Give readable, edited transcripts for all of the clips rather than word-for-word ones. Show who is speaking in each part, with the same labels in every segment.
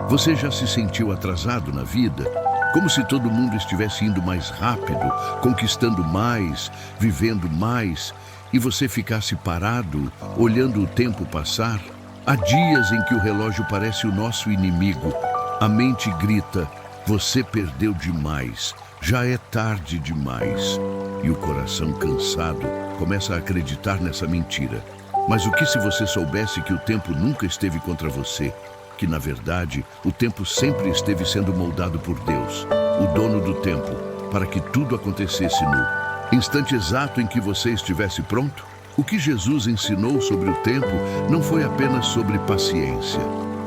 Speaker 1: Você já se sentiu atrasado na vida? Como se todo mundo estivesse indo mais rápido, conquistando mais, vivendo mais, e você ficasse parado, olhando o tempo passar? Há dias em que o relógio parece o nosso inimigo. A mente grita: você perdeu demais, já é tarde demais. E o coração cansado começa a acreditar nessa mentira. Mas o que se você soubesse que o tempo nunca esteve contra você? Que, na verdade, o tempo sempre esteve sendo moldado por Deus, o dono do tempo, para que tudo acontecesse no instante exato em que você estivesse pronto? O que Jesus ensinou sobre o tempo não foi apenas sobre paciência,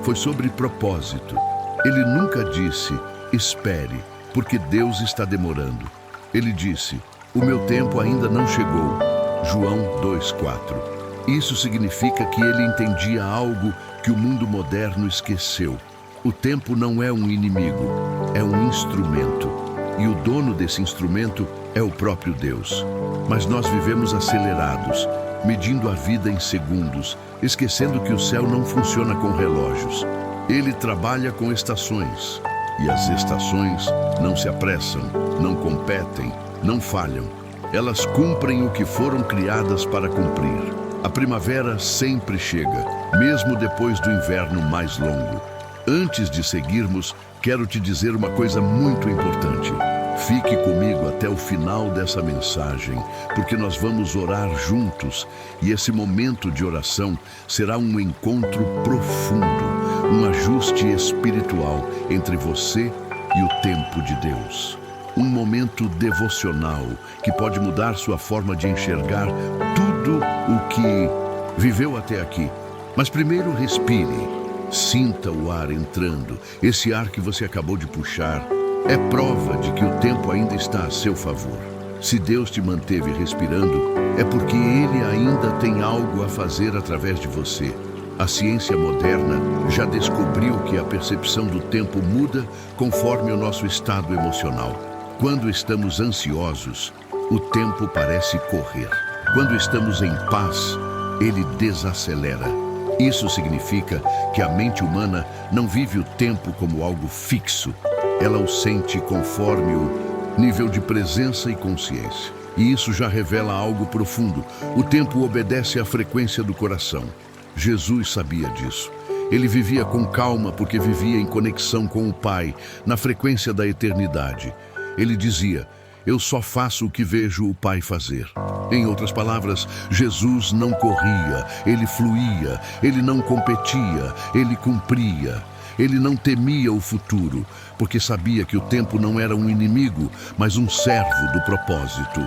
Speaker 1: foi sobre propósito. Ele nunca disse: espere, porque Deus está demorando. Ele disse: o meu tempo ainda não chegou. João 2,4. Isso significa que ele entendia algo que o mundo moderno esqueceu. O tempo não é um inimigo, é um instrumento. E o dono desse instrumento é o próprio Deus. Mas nós vivemos acelerados, medindo a vida em segundos, esquecendo que o céu não funciona com relógios. Ele trabalha com estações. E as estações não se apressam, não competem, não falham. Elas cumprem o que foram criadas para cumprir. A primavera sempre chega, mesmo depois do inverno mais longo. Antes de seguirmos, quero te dizer uma coisa muito importante. Fique comigo até o final dessa mensagem, porque nós vamos orar juntos e esse momento de oração será um encontro profundo, um ajuste espiritual entre você e o tempo de Deus. Um momento devocional que pode mudar sua forma de enxergar tudo o que viveu até aqui. Mas primeiro respire, sinta o ar entrando. Esse ar que você acabou de puxar é prova de que o tempo ainda está a seu favor. Se Deus te manteve respirando, é porque Ele ainda tem algo a fazer através de você. A ciência moderna já descobriu que a percepção do tempo muda conforme o nosso estado emocional. Quando estamos ansiosos, o tempo parece correr. Quando estamos em paz, ele desacelera. Isso significa que a mente humana não vive o tempo como algo fixo. Ela o sente conforme o nível de presença e consciência. E isso já revela algo profundo. O tempo obedece à frequência do coração. Jesus sabia disso. Ele vivia com calma porque vivia em conexão com o Pai, na frequência da eternidade. Ele dizia: eu só faço o que vejo o Pai fazer. Em outras palavras, Jesus não corria, ele fluía, ele não competia, ele cumpria. Ele não temia o futuro, porque sabia que o tempo não era um inimigo, mas um servo do propósito.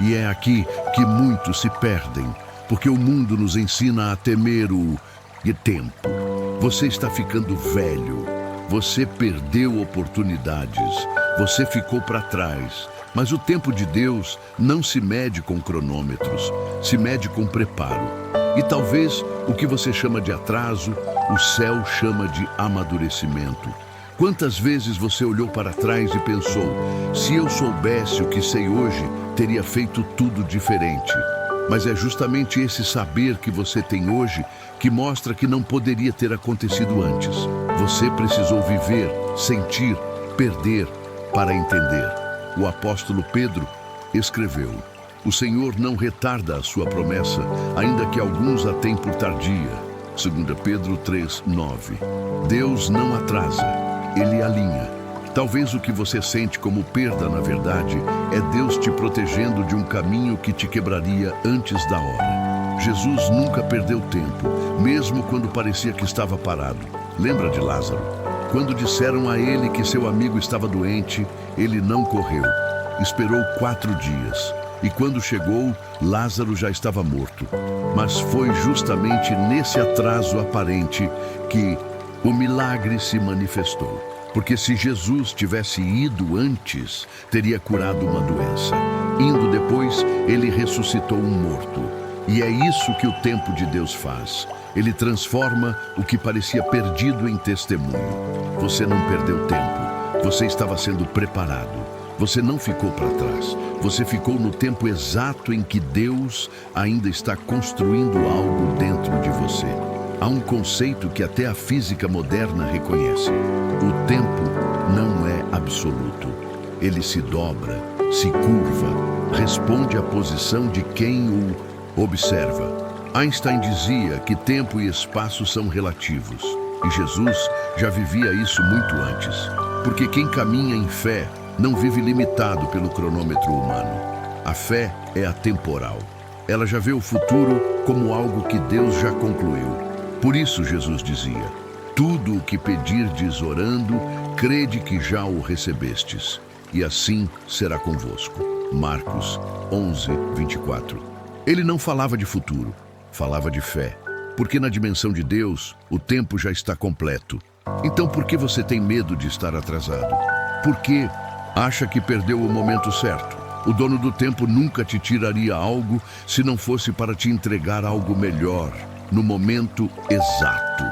Speaker 1: E é aqui que muitos se perdem, porque o mundo nos ensina a temer o tempo. Você está ficando velho, você perdeu oportunidades, você ficou para trás. Mas o tempo de Deus não se mede com cronômetros, se mede com preparo. E talvez o que você chama de atraso, o céu chama de amadurecimento. Quantas vezes você olhou para trás e pensou: se eu soubesse o que sei hoje, teria feito tudo diferente. Mas é justamente esse saber que você tem hoje que mostra que não poderia ter acontecido antes. Você precisou viver, sentir, perder para entender. O apóstolo Pedro escreveu: o Senhor não retarda a sua promessa, ainda que alguns a tenham por tardia. 2 Pedro 3:9. Deus não atrasa, Ele alinha. Talvez o que você sente como perda, na verdade, é Deus te protegendo de um caminho que te quebraria antes da hora. Jesus nunca perdeu tempo, mesmo quando parecia que estava parado. Lembra de Lázaro? Quando disseram a ele que seu amigo estava doente, ele não correu. Esperou 4 dias. E quando chegou, Lázaro já estava morto. Mas foi justamente nesse atraso aparente que o milagre se manifestou. Porque se Jesus tivesse ido antes, teria curado uma doença. Indo depois, ele ressuscitou um morto. E é isso que o tempo de Deus faz. Ele transforma o que parecia perdido em testemunho. Você não perdeu tempo. Você estava sendo preparado. Você não ficou para trás. Você ficou no tempo exato em que Deus ainda está construindo algo dentro de você. Há um conceito que até a física moderna reconhece. O tempo não é absoluto. Ele se dobra, se curva, responde à posição de quem o observa. Einstein dizia que tempo e espaço são relativos. E Jesus já vivia isso muito antes. Porque quem caminha em fé não vive limitado pelo cronômetro humano. A fé é atemporal. Ela já vê o futuro como algo que Deus já concluiu. Por isso Jesus dizia: tudo o que pedirdes orando, crede que já o recebestes, e assim será convosco. Marcos 11, 24. Ele não falava de futuro, falava de fé. Porque na dimensão de Deus, o tempo já está completo. Então por que você tem medo de estar atrasado? Por que acha que perdeu o momento certo? O dono do tempo nunca te tiraria algo se não fosse para te entregar algo melhor, no momento exato.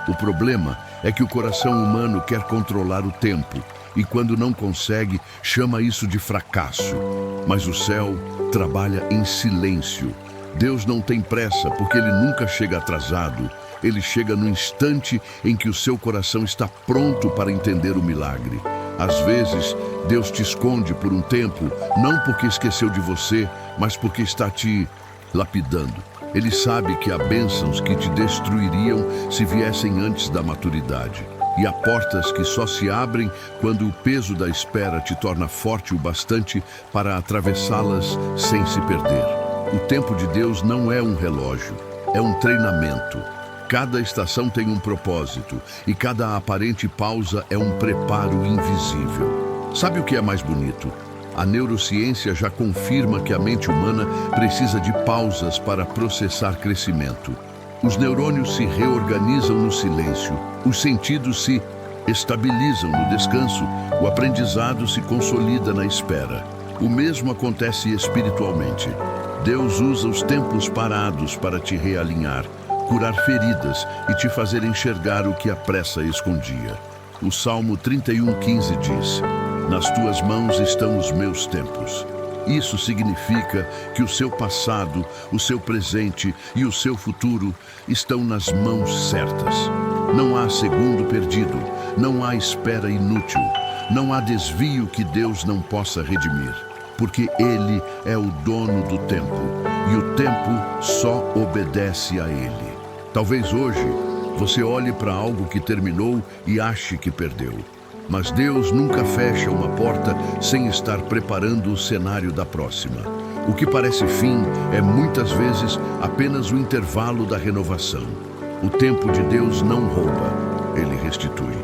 Speaker 1: O problema é que o coração humano quer controlar o tempo e quando não consegue, chama isso de fracasso. Mas o céu trabalha em silêncio. Deus não tem pressa porque Ele nunca chega atrasado. Ele chega no instante em que o seu coração está pronto para entender o milagre. Às vezes, Deus te esconde por um tempo, não porque esqueceu de você, mas porque está te lapidando. Ele sabe que há bênçãos que te destruiriam se viessem antes da maturidade. E há portas que só se abrem quando o peso da espera te torna forte o bastante para atravessá-las sem se perder. O tempo de Deus não é um relógio, é um treinamento. Cada estação tem um propósito e cada aparente pausa é um preparo invisível. Sabe o que é mais bonito? A neurociência já confirma que a mente humana precisa de pausas para processar crescimento. Os neurônios se reorganizam no silêncio, os sentidos se estabilizam no descanso, o aprendizado se consolida na espera. O mesmo acontece espiritualmente. Deus usa os tempos parados para te realinhar, curar feridas e te fazer enxergar o que a pressa escondia. O Salmo 31:15 diz: nas tuas mãos estão os meus tempos. Isso significa que o seu passado, o seu presente e o seu futuro estão nas mãos certas. Não há segundo perdido, não há espera inútil, não há desvio que Deus não possa redimir, porque Ele é o dono do tempo e o tempo só obedece a Ele. Talvez hoje você olhe para algo que terminou e ache que perdeu. Mas Deus nunca fecha uma porta sem estar preparando o cenário da próxima. O que parece fim é muitas vezes apenas o intervalo da renovação. O tempo de Deus não rouba, Ele restitui.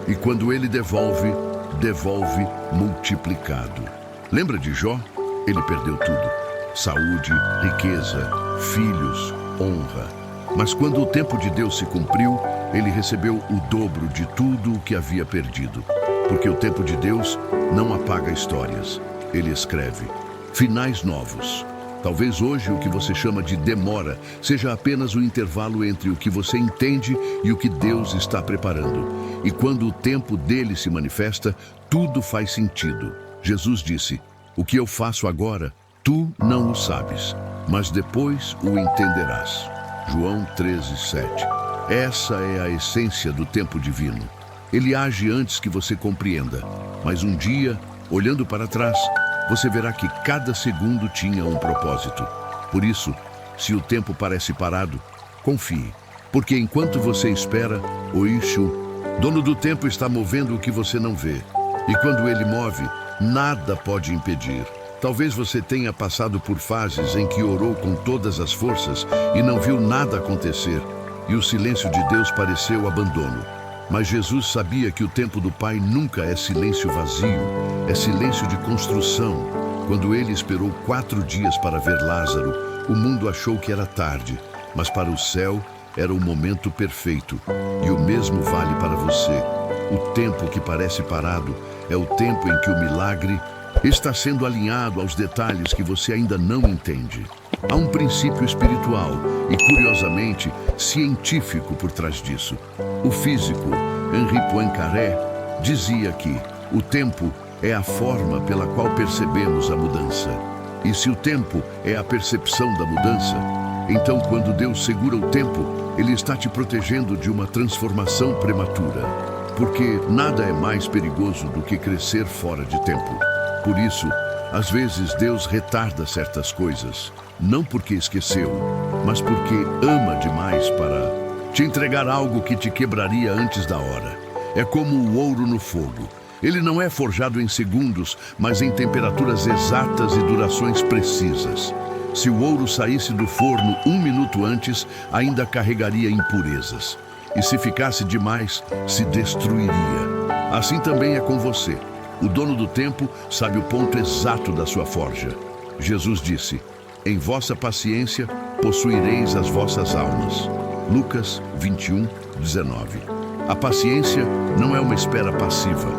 Speaker 1: E quando Ele devolve, devolve multiplicado. Lembra de Jó? Ele perdeu tudo: saúde, riqueza, filhos, honra. Mas quando o tempo de Deus se cumpriu, ele recebeu o dobro de tudo o que havia perdido. Porque o tempo de Deus não apaga histórias, ele escreve finais novos. Talvez hoje o que você chama de demora seja apenas o intervalo entre o que você entende e o que Deus está preparando. E quando o tempo dele se manifesta, tudo faz sentido. Jesus disse: o que eu faço agora, tu não o sabes, mas depois o entenderás. João 13:7. Essa é a essência do tempo divino. Ele age antes que você compreenda, mas um dia, olhando para trás, você verá que cada segundo tinha um propósito. Por isso, se o tempo parece parado, confie, porque enquanto você espera, o Ishu, dono do tempo, está movendo o que você não vê. E quando ele move, nada pode impedir. Talvez você tenha passado por fases em que orou com todas as forças e não viu nada acontecer, e o silêncio de Deus pareceu abandono. Mas Jesus sabia que o tempo do Pai nunca é silêncio vazio, é silêncio de construção. Quando ele esperou 4 dias para ver Lázaro, o mundo achou que era tarde, mas para o céu era o momento perfeito. E o mesmo vale para você. O tempo que parece parado é o tempo em que o milagre está sendo alinhado aos detalhes que você ainda não entende. Há um princípio espiritual e, curiosamente, científico por trás disso. O físico Henri Poincaré dizia que o tempo é a forma pela qual percebemos a mudança. E se o tempo é a percepção da mudança, Então, quando Deus segura o tempo, Ele está te protegendo de uma transformação prematura. Porque nada é mais perigoso do que crescer fora de tempo. Por isso, às vezes Deus retarda certas coisas, não porque esqueceu, mas porque ama demais para te entregar algo que te quebraria antes da hora. É como o ouro no fogo. Ele não é forjado em segundos, mas em temperaturas exatas e durações precisas. Se o ouro saísse do forno 1 minuto antes, ainda carregaria impurezas. E se ficasse demais, se destruiria. Assim também é com você. O dono do tempo sabe o ponto exato da sua forja. Jesus disse: em vossa paciência possuireis as vossas almas. Lucas 21:19. A paciência não é uma espera passiva,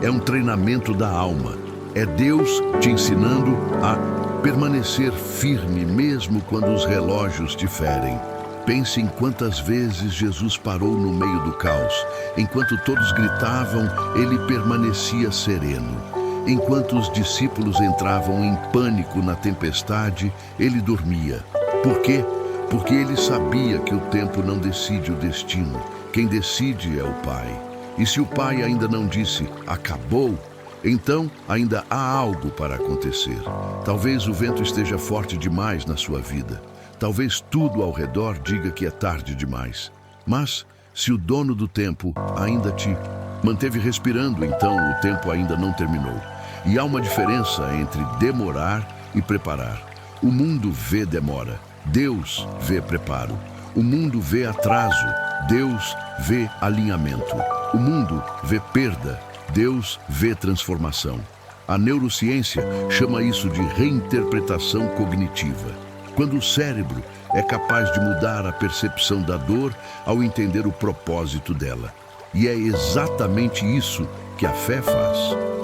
Speaker 1: é um treinamento da alma. É Deus te ensinando a permanecer firme mesmo quando os relógios te ferem. Pense em quantas vezes Jesus parou no meio do caos. Enquanto todos gritavam, ele permanecia sereno. Enquanto os discípulos entravam em pânico na tempestade, ele dormia. Por quê? Porque ele sabia que o tempo não decide o destino. Quem decide é o Pai. E se o Pai ainda não disse, acabou, então ainda há algo para acontecer. Talvez o vento esteja forte demais na sua vida. Talvez tudo ao redor diga que é tarde demais. Mas, se o dono do tempo ainda te manteve respirando, então o tempo ainda não terminou. E há uma diferença entre demorar e preparar. O mundo vê demora, Deus vê preparo. O mundo vê atraso, Deus vê alinhamento. O mundo vê perda, Deus vê transformação. A neurociência chama isso de reinterpretação cognitiva. Quando o cérebro é capaz de mudar a percepção da dor ao entender o propósito dela. E é exatamente isso que a fé faz.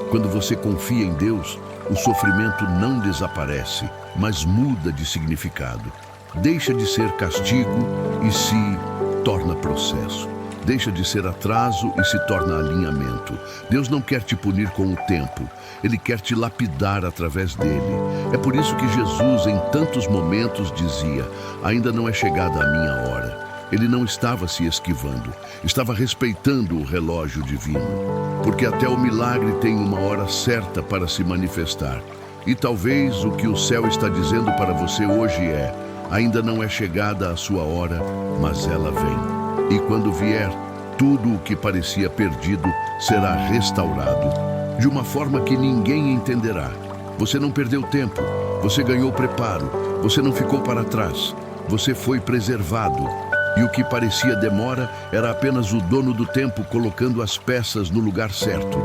Speaker 1: Quando você confia em Deus, o sofrimento não desaparece, mas muda de significado. Deixa de ser castigo e se torna processo. Deixa de ser atraso e se torna alinhamento. Deus não quer te punir com o tempo. Ele quer te lapidar através dele. É por isso que Jesus, em tantos momentos, dizia: ainda não é chegada a minha hora. Ele não estava se esquivando. Estava respeitando o relógio divino. Porque até o milagre tem uma hora certa para se manifestar. E talvez o que o céu está dizendo para você hoje é: ainda não é chegada a sua hora, mas ela vem. E quando vier, tudo o que parecia perdido será restaurado, de uma forma que ninguém entenderá. Você não perdeu tempo, você ganhou preparo, você não ficou para trás, você foi preservado. E o que parecia demora era apenas o dono do tempo colocando as peças no lugar certo.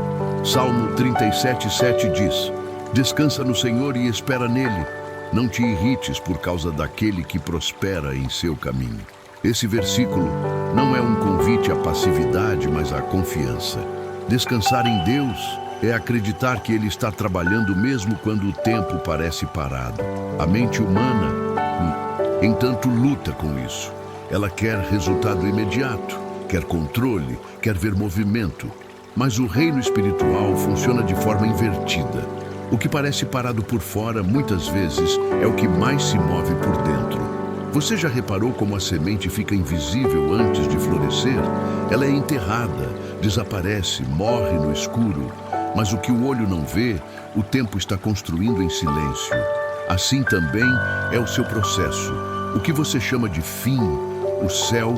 Speaker 1: Salmo 37:7 diz: descansa no Senhor e espera nele. Não te irrites por causa daquele que prospera em seu caminho. Esse versículo não é um convite à passividade, mas à confiança. Descansar em Deus é acreditar que Ele está trabalhando mesmo quando o tempo parece parado. A mente humana, entanto, luta com isso. Ela quer resultado imediato, quer controle, quer ver movimento. Mas o reino espiritual funciona de forma invertida. O que parece parado por fora, muitas vezes, é o que mais se move por dentro. Você já reparou como a semente fica invisível antes de florescer? Ela é enterrada, desaparece, morre no escuro. Mas o que o olho não vê, o tempo está construindo em silêncio. Assim também é o seu processo. O que você chama de fim, o céu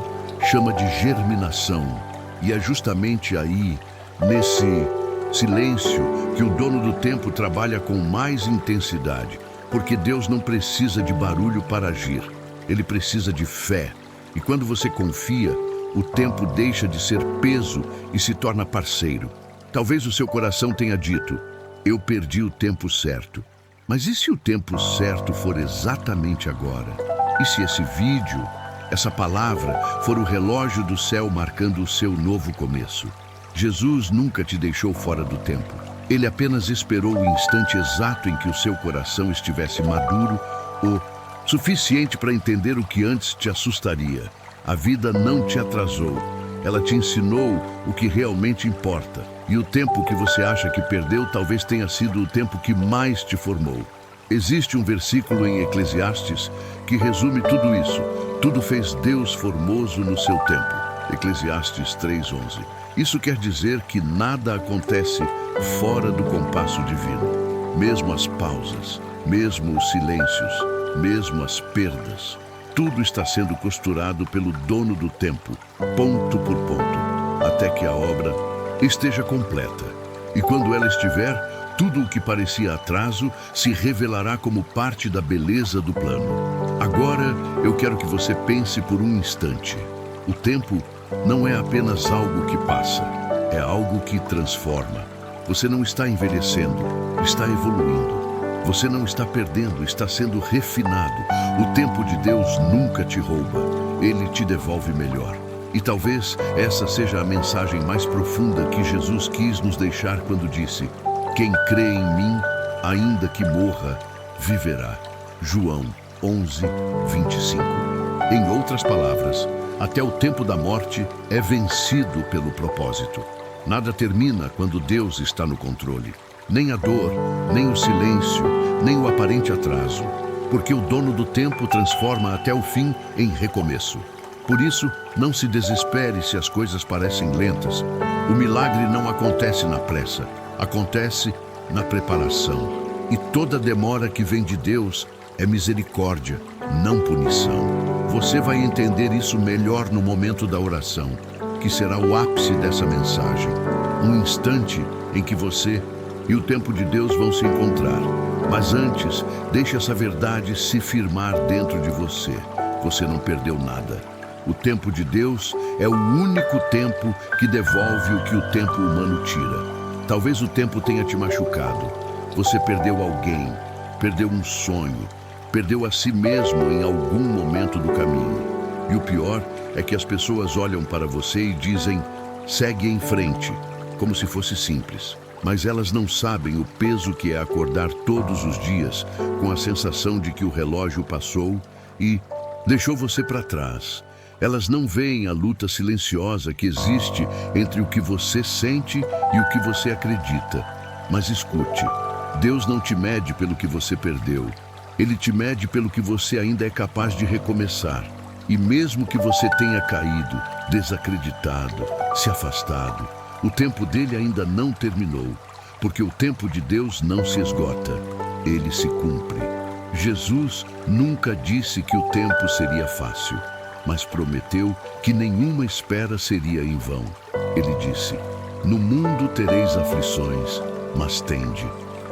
Speaker 1: chama de germinação. E é justamente aí, nesse silêncio, que o dono do tempo trabalha com mais intensidade. Porque Deus não precisa de barulho para agir. Ele precisa de fé. E quando você confia, o tempo deixa de ser peso e se torna parceiro. Talvez o seu coração tenha dito: eu perdi o tempo certo. Mas e se o tempo certo for exatamente agora? E se esse vídeo, essa palavra, for o relógio do céu marcando o seu novo começo? Jesus nunca te deixou fora do tempo. Ele apenas esperou o instante exato em que o seu coração estivesse maduro ou suficiente para entender o que antes te assustaria. A vida não te atrasou. Ela te ensinou o que realmente importa. E o tempo que você acha que perdeu talvez tenha sido o tempo que mais te formou. Existe um versículo em Eclesiastes que resume tudo isso. Tudo fez Deus formoso no seu tempo. Eclesiastes 3:11. Isso quer dizer que nada acontece fora do compasso divino. Mesmo as pausas, mesmo os silêncios, mesmo as perdas. Tudo está sendo costurado pelo dono do tempo, ponto por ponto, até que a obra esteja completa. E quando ela estiver, tudo o que parecia atraso se revelará como parte da beleza do plano. Agora, eu quero que você pense por um instante. O tempo não é apenas algo que passa, é algo que transforma. Você não está envelhecendo, está evoluindo. Você não está perdendo, está sendo refinado. O tempo de Deus nunca te rouba, Ele te devolve melhor. E talvez essa seja a mensagem mais profunda que Jesus quis nos deixar quando disse: quem crê em mim, ainda que morra, viverá. João 11:25. Em outras palavras, até o tempo da morte é vencido pelo propósito. Nada termina quando Deus está no controle. Nem a dor, nem o silêncio, nem o aparente atraso. Porque o dono do tempo transforma até o fim em recomeço. Por isso, não se desespere se as coisas parecem lentas. O milagre não acontece na pressa, acontece na preparação. E toda demora que vem de Deus é misericórdia, não punição. Você vai entender isso melhor no momento da oração, que será o ápice dessa mensagem. Um instante em que você e o tempo de Deus vão se encontrar. Mas antes, deixe essa verdade se firmar dentro de você. Você não perdeu nada. O tempo de Deus é o único tempo que devolve o que o tempo humano tira. Talvez o tempo tenha te machucado. Você perdeu alguém, perdeu um sonho, perdeu a si mesmo em algum momento do caminho. E o pior é que as pessoas olham para você e dizem: segue em frente, como se fosse simples. Mas elas não sabem o peso que é acordar todos os dias com a sensação de que o relógio passou e deixou você para trás. Elas não veem a luta silenciosa que existe entre o que você sente e o que você acredita. Mas escute, Deus não te mede pelo que você perdeu. Ele te mede pelo que você ainda é capaz de recomeçar. E mesmo que você tenha caído, desacreditado, se afastado, o tempo dele ainda não terminou, porque o tempo de Deus não se esgota, ele se cumpre. Jesus nunca disse que o tempo seria fácil, mas prometeu que nenhuma espera seria em vão. Ele disse: no mundo tereis aflições, mas tende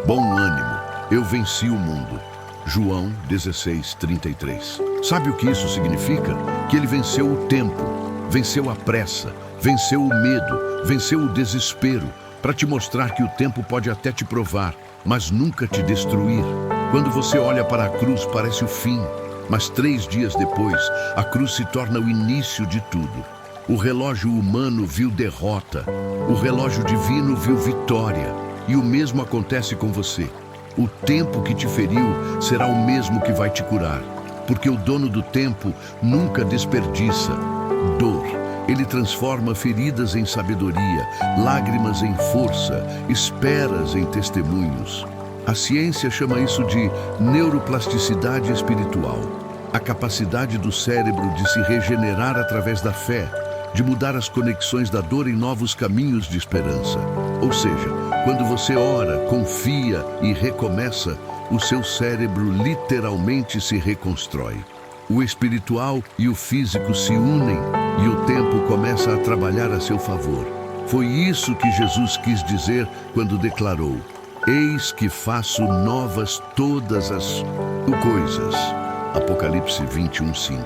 Speaker 1: bom ânimo, eu venci o mundo. João 16:33. Sabe o que isso significa? Que ele venceu o tempo, venceu a pressa, venceu o medo, venceu o desespero, para te mostrar que o tempo pode até te provar, mas nunca te destruir. Quando você olha para a cruz, parece o fim, mas 3 dias depois, a cruz se torna o início de tudo. O relógio humano viu derrota, o relógio divino viu vitória, e o mesmo acontece com você. O tempo que te feriu será o mesmo que vai te curar, porque o dono do tempo nunca desperdiça dor. Ele transforma feridas em sabedoria, lágrimas em força, esperas em testemunhos. A ciência chama isso de neuroplasticidade espiritual, a capacidade do cérebro de se regenerar através da fé, de mudar as conexões da dor em novos caminhos de esperança. Ou seja, quando você ora, confia e recomeça, o seu cérebro literalmente se reconstrói. O espiritual e o físico se unem e o tempo começa a trabalhar a seu favor. Foi isso que Jesus quis dizer quando declarou: eis que faço novas todas as coisas. Apocalipse 21:5.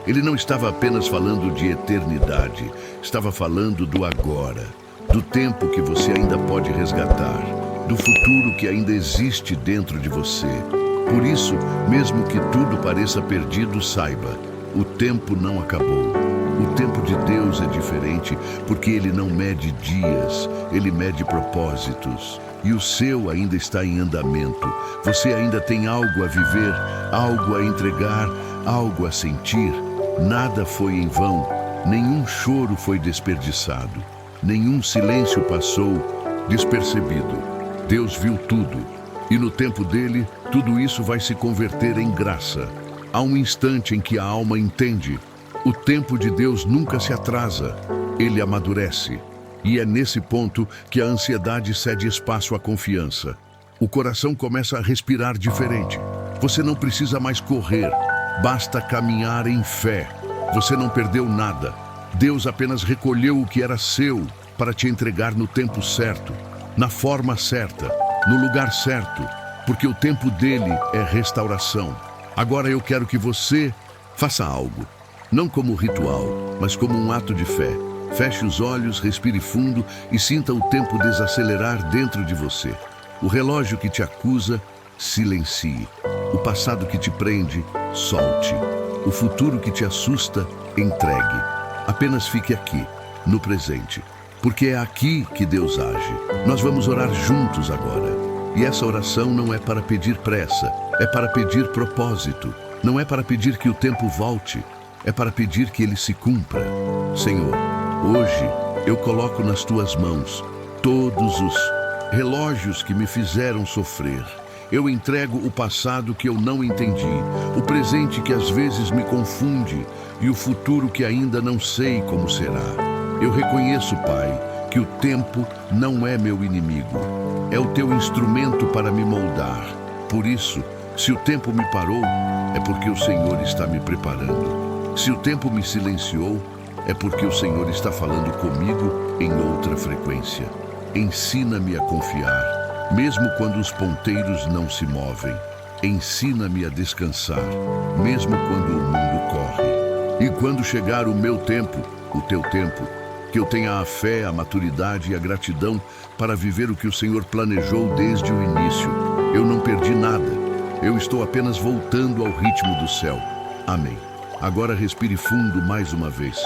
Speaker 1: Ele não estava apenas falando de eternidade, estava falando do agora, do tempo que você ainda pode resgatar, do futuro que ainda existe dentro de você. Por isso, mesmo que tudo pareça perdido, saiba, o tempo não acabou. O tempo de Deus é diferente, porque Ele não mede dias, Ele mede propósitos. E o seu ainda está em andamento. Você ainda tem algo a viver, algo a entregar, algo a sentir. Nada foi em vão, nenhum choro foi desperdiçado, nenhum silêncio passou despercebido. Deus viu tudo, e no tempo dele, tudo isso vai se converter em graça. Há um instante em que a alma entende: o tempo de Deus nunca se atrasa, ele amadurece. E é nesse ponto que a ansiedade cede espaço à confiança. O coração começa a respirar diferente. Você não precisa mais correr, basta caminhar em fé. Você não perdeu nada. Deus apenas recolheu o que era seu para te entregar no tempo certo, na forma certa, no lugar certo, porque o tempo dele é restauração. Agora eu quero que você faça algo, não como ritual, mas como um ato de fé. Feche os olhos, respire fundo e sinta o tempo desacelerar dentro de você. O relógio que te acusa, silencie. O passado que te prende, solte. O futuro que te assusta, entregue. Apenas fique aqui, no presente, porque é aqui que Deus age. Nós vamos orar juntos agora. E essa oração não é para pedir pressa, é para pedir propósito. Não é para pedir que o tempo volte, é para pedir que ele se cumpra. Senhor, hoje eu coloco nas tuas mãos todos os relógios que me fizeram sofrer. Eu entrego o passado que eu não entendi, o presente que às vezes me confunde e o futuro que ainda não sei como será. Eu reconheço, Pai, que o tempo não é meu inimigo. É o teu instrumento para me moldar. Por isso, se o tempo me parou, é porque o Senhor está me preparando. Se o tempo me silenciou, é porque o Senhor está falando comigo em outra frequência. Ensina-me a confiar, mesmo quando os ponteiros não se movem. Ensina-me a descansar, mesmo quando o mundo corre. E quando chegar o meu tempo, o teu tempo, que eu tenha a fé, a maturidade e a gratidão para viver o que o Senhor planejou desde o início. Eu não perdi nada. Eu estou apenas voltando ao ritmo do céu. Amém. Agora respire fundo mais uma vez.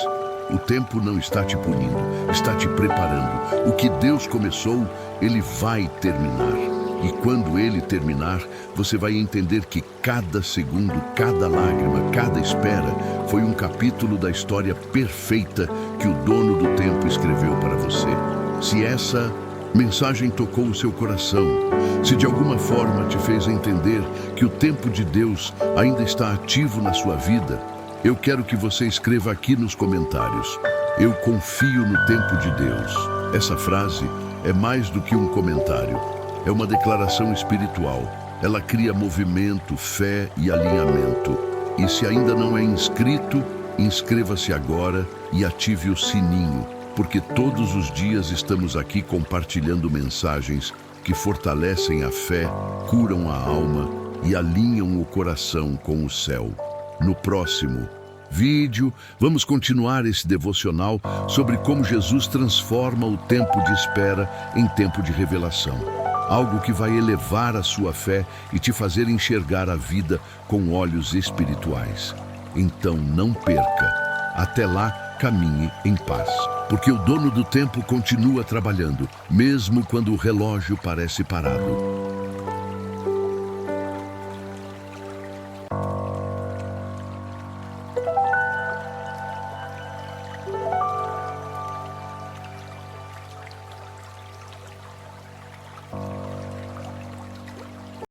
Speaker 1: O tempo não está te punindo, está te preparando. O que Deus começou, Ele vai terminar. E quando Ele terminar, você vai entender que cada segundo, cada lágrima, cada espera foi um capítulo da história perfeita que o dono do tempo escreveu para você. Se essa mensagem tocou o seu coração, se de alguma forma te fez entender que o tempo de Deus ainda está ativo na sua vida, eu quero que você escreva aqui nos comentários: eu confio no tempo de Deus. Essa frase é mais do que um comentário. É uma declaração espiritual. Ela cria movimento, fé e alinhamento. E se ainda não é inscrito, inscreva-se agora e ative o sininho, porque todos os dias estamos aqui compartilhando mensagens que fortalecem a fé, curam a alma e alinham o coração com o céu. No próximo vídeo, vamos continuar esse devocional sobre como Jesus transforma o tempo de espera em tempo de revelação. Algo que vai elevar a sua fé e te fazer enxergar a vida com olhos espirituais. Então não perca. Até lá, caminhe em paz. Porque o dono do tempo continua trabalhando, mesmo quando o relógio parece parado.